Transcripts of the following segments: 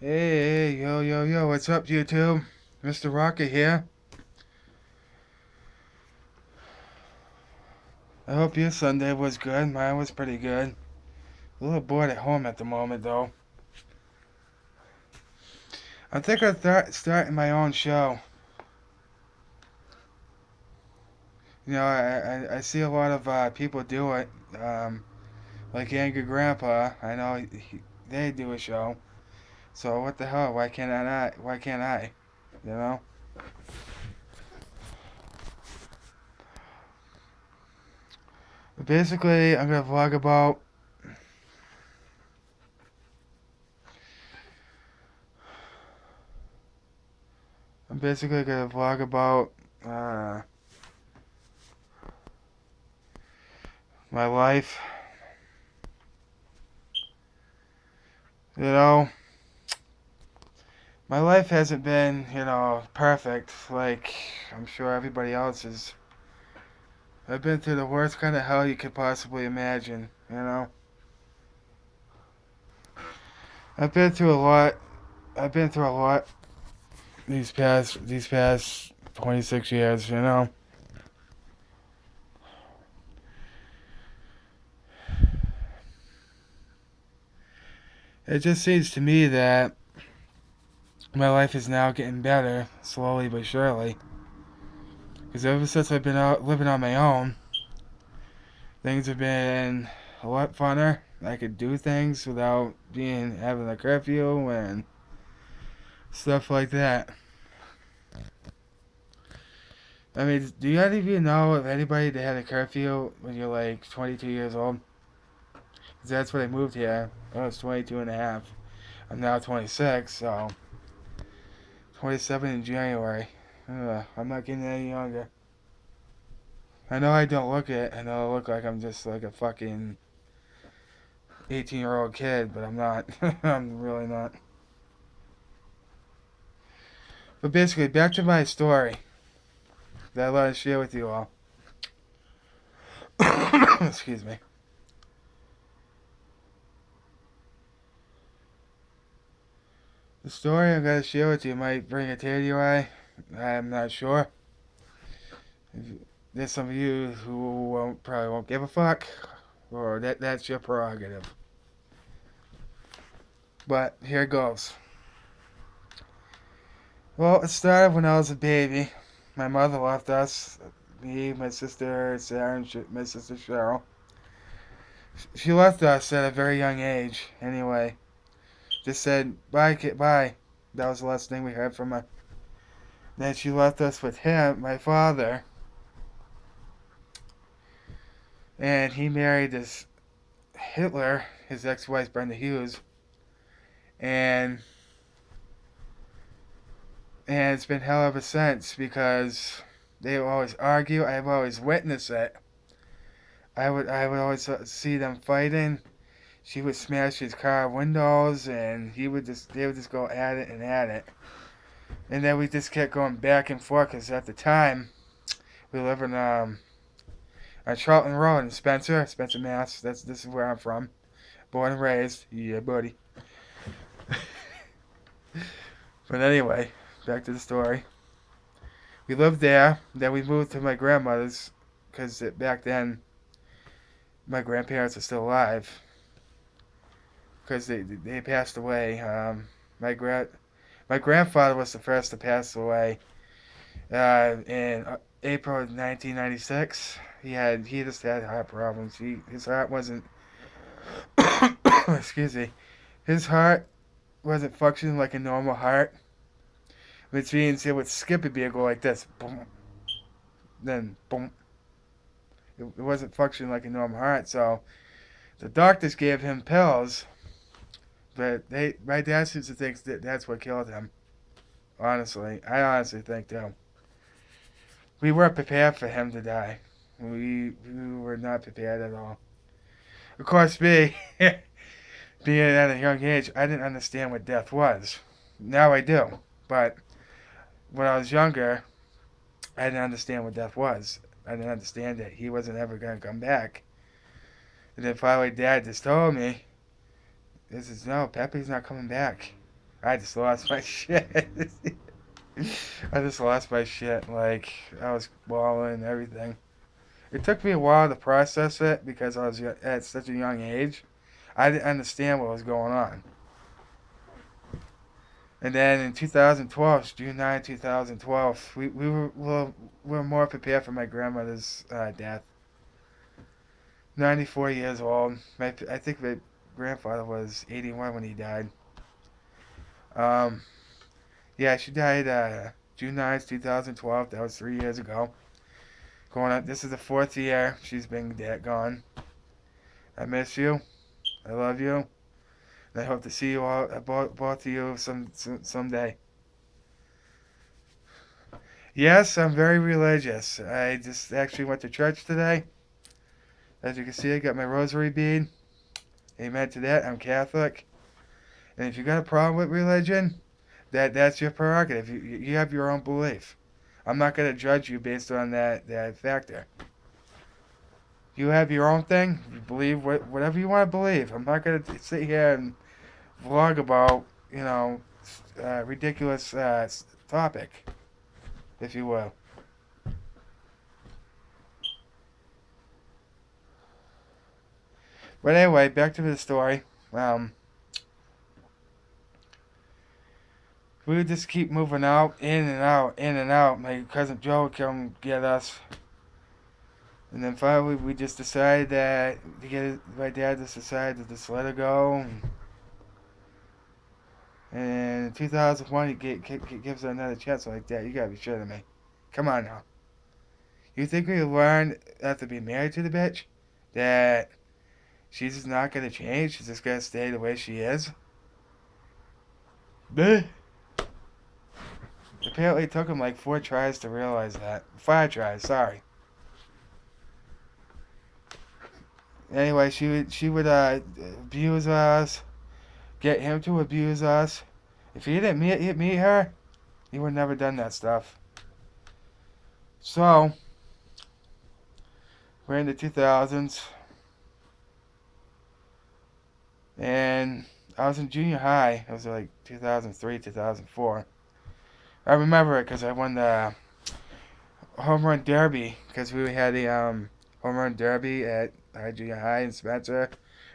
Hey, yo, what's up, YouTube? Mr. Rocket here. I hope your Sunday was good. Mine was pretty good. A little bored at home at the moment, though. I'm thinking of starting my own show. I see a lot of people do it. Like Angry Grandpa, I know they do a show. So what the hell? Why can't I not? Why can't I? You know? But basically, I'm gonna vlog about. I'm basically gonna vlog about uh, my life. You know, my life hasn't been, perfect like I'm sure everybody else's. I've been through the worst kind of hell you could possibly imagine, you know? I've been through a lot. I've been through a lot these past 26 years, you know? It just seems to me that my life is now getting better, slowly but surely. Because ever since I've been out living on my own, things have been a lot funner. I could do things without being having a curfew and stuff like that. I mean, do you any of you know of anybody that had a curfew when you're like 22 years old? 'Cause that's when I moved here. I was 22 and a half. I'm now 26, so 27 in January. I'm not getting any younger. I know I don't look it. I know I look like I'm just like a fucking 18-year-old kid, but I'm not. I'm really not. But basically, back to my story that I want to share with you all. Excuse me. The story I'm going to share with you might bring a tear to your eye. I'm not sure. There's some of you who probably won't give a fuck, or that's your prerogative. But here goes. Well, it started when I was a baby. My mother left us, me, my sister Sarah, and my sister Cheryl. She left us at a very young age. Anyway, just said bye, kid, bye. That was the last thing we heard from her. Then she left us with him, my father, and he married this Hitler, his ex-wife Brenda Hughes, and it's been hell ever since because they would always argue. I've always witnessed it. I would always see them fighting. She would smash his car windows, and they would just go at it and at it. And then we just kept going back and forth because at the time we live in on Charlton Road in Spencer, Mass. This is where I'm from, born and raised. Yeah, buddy. But anyway, back to the story. We lived there. Then we moved to my grandmother's because back then my grandparents are still alive because they passed away. My grand my grandfather was the first to pass away in April of 1996. He just had heart problems. His heart wasn't excuse me. His heart wasn't functioning like a normal heart, which means it would skip a beat, go like this, boom, then boom. It wasn't functioning like a normal heart, so the doctors gave him pills, but my dad seems to think that that's what killed him. Honestly, I honestly think too. We weren't prepared for him to die. We were not prepared at all. Of course, me being at a young age, I didn't understand what death was. Now I do, but when I was younger, I didn't understand what death was. I didn't understand it. He wasn't ever gonna come back. And then finally, Dad just told me, "This is no, Pepe's not coming back." I just lost my shit. I just lost my shit. Like, I was bawling and everything. It took me a while to process it because I was at such a young age. I didn't understand what was going on. And then in 2012, June 9, 2012, we were more prepared for my grandmother's death. 94 years old. I think my grandfather was 81 when he died. Um, yeah, she died June 9th, 2012. That was 3 years ago. Going on, this is the fourth year she's been dead, gone. I miss you. I love you. And I hope to see you all, both of you, someday. Yes, I'm very religious. I just actually went to church today. As you can see, I got my rosary bead. Amen to that. I'm Catholic. And if you got a problem with religion, that's your prerogative. You have your own belief. I'm not going to judge you based on that factor. You have your own thing. You believe whatever you want to believe. I'm not going to sit here and vlog about, ridiculous topic, if you will. But anyway, back to the story. We would just keep moving out, in and out, in and out. My cousin Joe would come get us. And then finally, we just decided that my dad just decided to just let her go. And in 2001, he gives her another chance like that. You gotta be shitting me. Come on now. You think we learned after being married to the bitch that she's just not gonna change? She's just gonna stay the way she is? Bleh. Apparently, it took him like 4 tries to realize that. 5 tries, sorry. Anyway, she would abuse us, get him to abuse us. If he didn't meet her, he would never done that stuff. So we're in the 2000s, and I was in junior high. It was like 2003, 2004. I remember it because I won the home run derby because we had the home run derby at junior high in Spencer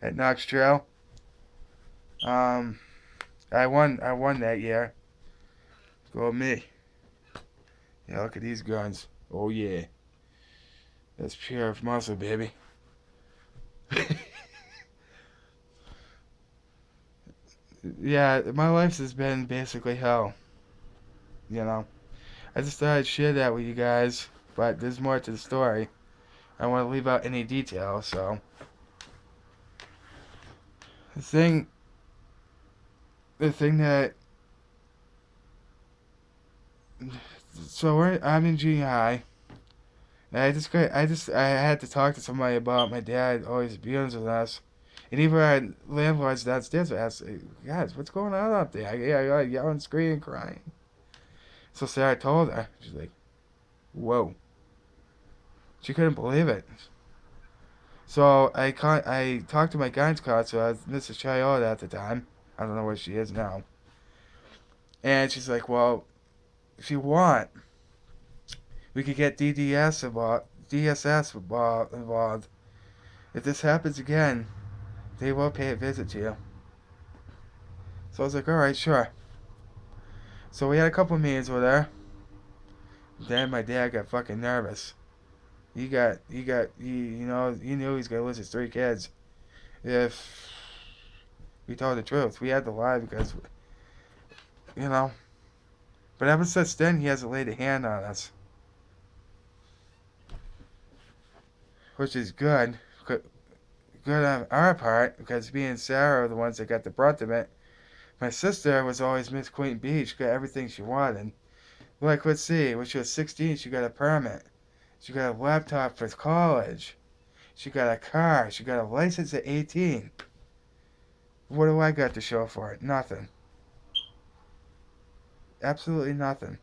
at Knox Trail. Um, I won that year. Go me. Yeah, look at these guns. Oh yeah, that's pure muscle, baby. Yeah, my life has been basically hell. You know, I just thought I'd share that with you guys, but there's more to the story. I don't want to leave out any details, so the thing, the thing that, I'm in junior high. And I had to talk to somebody about my dad always abusing us. And even our landlords downstairs would ask, guys, what's going on out there? Yeah, yelling, screaming, crying. So Sarah told her. She's like, whoa. She couldn't believe it. So I talked to my guidance counselor, Mrs. Chayota at the time. I don't know where she is now. And she's like, well, if you want, we could get DSS involved. If this happens again, they will pay a visit to you. So I was like, alright, sure. So we had a couple meetings with her. Then my dad got fucking nervous. He knew he was gonna lose his 3 kids if we told the truth. We had to lie because, you know. But ever since then, he hasn't laid a hand on us, which is good. Good on our part because me and Sarah are the ones that got the brunt of it. My sister was always Miss Queen Bee. She got everything she wanted. Like, let's see, when she was 16, she got a permit. She got a laptop for college. She got a car. She got a license at 18. What do I got to show for it? Nothing. Absolutely nothing.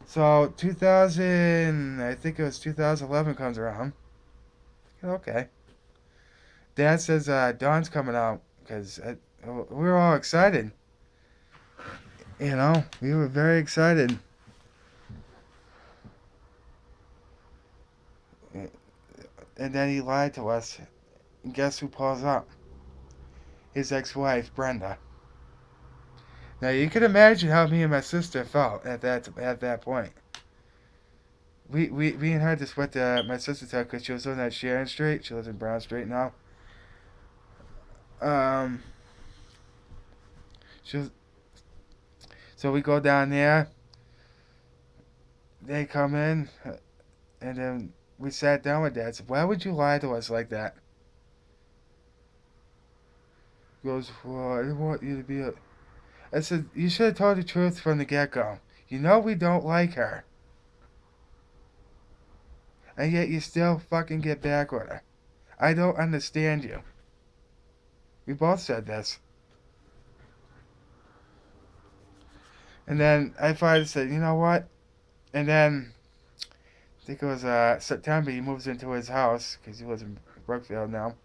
So 2000, I think it was 2011 comes around. Okay. Dad says Dawn's coming out because we were all excited. You know, we were very excited. And then he lied to us. And guess who pulls up? His ex-wife, Brenda. Now you can imagine how me and my sister felt at that point. We and her just went to my sister's house because she was on that Sharon Street. She lives in Brown Street now. Um, she was, so we go down there. They come in, and then we sat down with Dad. Said, "Why would you lie to us like that?" He goes, "Well, I didn't want you to be a." I said, "You should have told the truth from the get-go. You know we don't like her, and yet you still fucking get back with her. I don't understand you." We both said this. And then I finally said, "You know what?" And then I think it was September. He moves into his house because he lives in Brookfield now.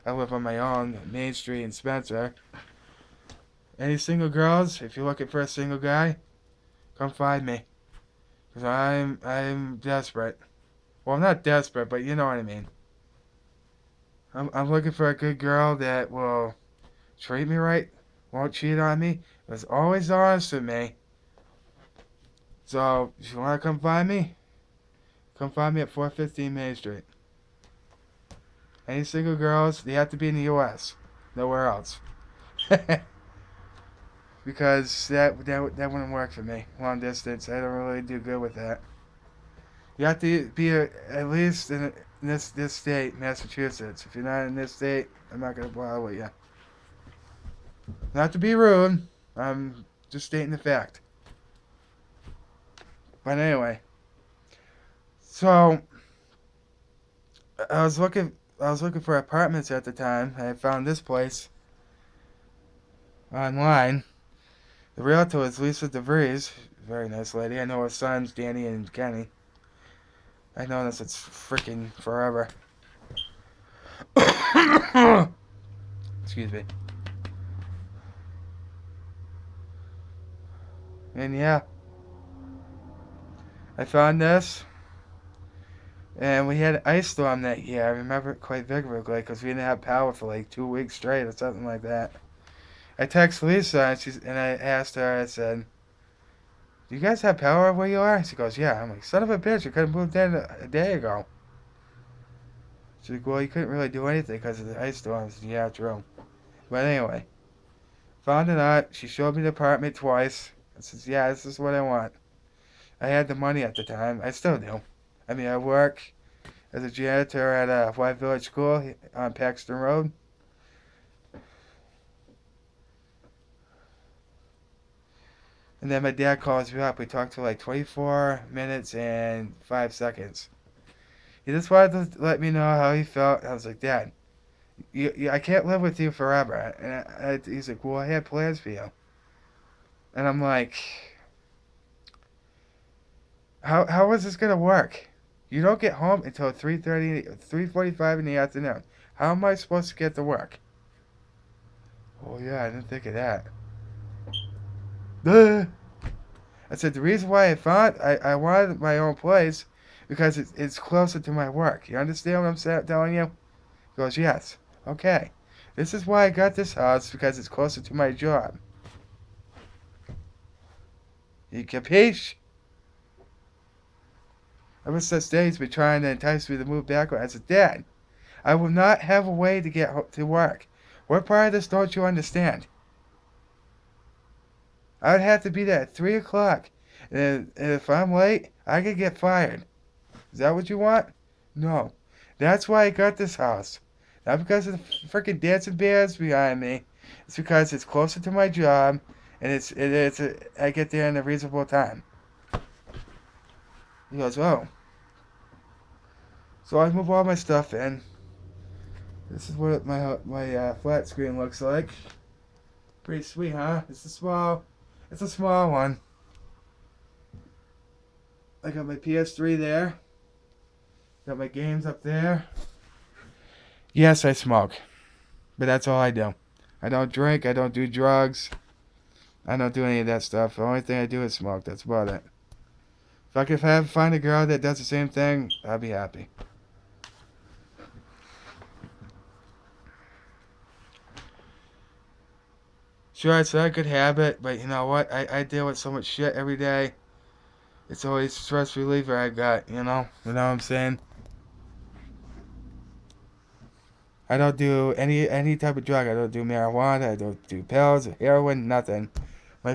I live on my own, Main Street in Spencer. Any single girls? If you're looking for a single guy, come find me. Cause I'm desperate. Well, I'm not desperate, but you know what I mean. I'm looking for a good girl that will treat me right, won't cheat on me, is always honest with me. So if you wanna come find me, come find me at 415 Main Street. Any single girls, they have to be in the U.S. Nowhere else. Because that wouldn't work for me. Long distance, I don't really do good with that. You have to be at least in this state, Massachusetts. If you're not in this state, I'm not gonna bother with you. Not to be rude, I'm just stating the fact. But anyway, so I was looking for apartments at the time. I found this place online. The realtor is Lisa DeVries, very nice lady. I know her sons, Danny and Kenny. I know this it's freaking forever. Excuse me. And yeah, I found this. And we had an ice storm that year. I remember it quite vividly because we didn't have power for like 2 weeks straight or something like that. I texted Lisa and I asked her, I said, "Do you guys have power where you are?" She goes, "Yeah." I'm like, "Son of a bitch, I could have moved in a day ago." She's like, "Well, you couldn't really do anything because of the ice storms." Yeah, true. But anyway, found it out. She showed me the apartment twice. I says, "Yeah, this is what I want." I had the money at the time. I still do. I mean, I work as a janitor at a White Village School on Paxton Road. And then my dad calls me up. We talked for like 24 minutes and 5 seconds. He just wanted to let me know how he felt. I was like, "Dad, I can't live with you forever." And he's like, "Well, I had plans for you." And I'm like, how is this going to work? You don't get home until 3:45 in the afternoon. How am I supposed to get to work? Oh, yeah, I didn't think of that. Duh. I said, the reason why I wanted my own place because it's closer to my work. You understand what I'm telling you? He goes, "Yes." Okay. This is why I got this house because it's closer to my job. You capiche? Ever since then, he's been trying to entice me to move back. I said, "Dad, I will not have a way to get to work. What part of this don't you understand? I would have to be there at 3 o'clock. And if I'm late, I could get fired. Is that what you want?" No. That's why I got this house. Not because of the freaking dancing bears behind me. It's because it's closer to my job, and I get there in a reasonable time. He goes, "Oh." So I move all my stuff in. This is what my flat screen looks like. Pretty sweet, huh? It's a small one. I got my PS3 there. Got my games up there. Yes, I smoke. But that's all I do. I don't drink. I don't do drugs. I don't do any of that stuff. The only thing I do is smoke. That's about it. If I could find a girl that does the same thing, I'd be happy. Sure, it's not a good habit, but you know what? I deal with so much shit every day. It's always stress reliever I got, you know? You know what I'm saying? I don't do any type of drug. I don't do marijuana. I don't do pills, heroin, nothing. My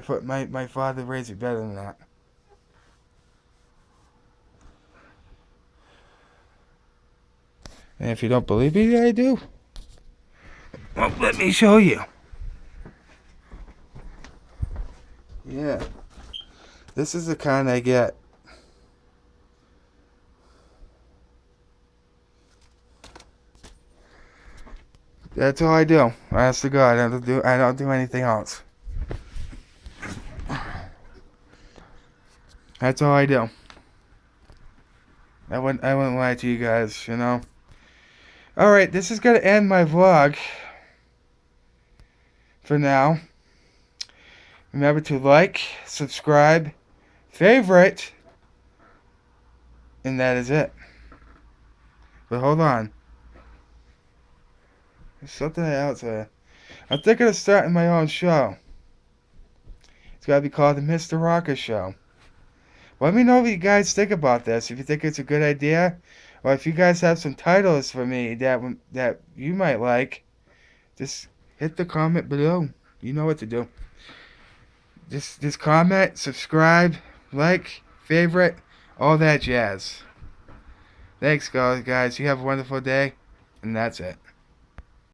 father raised me better than that. And if you don't believe me, I do. Well, let me show you. Yeah. This is the kind I get. That's all I do. Honest to God, I don't do anything else. That's all I do. I wouldn't lie to you guys, you know. Alright, this is gonna end my vlog for now. Remember to like, subscribe, favorite, and that is it. But hold on. There's something else. I'm thinking of starting my own show. It's gotta be called the Mr. Rocker Show. Let me know what you guys think about this. If you think it's a good idea, or if you guys have some titles for me that you might like, just hit the comment below. You know what to do. Just comment, subscribe, like, favorite, all that jazz. Thanks, guys. You have a wonderful day, and that's it.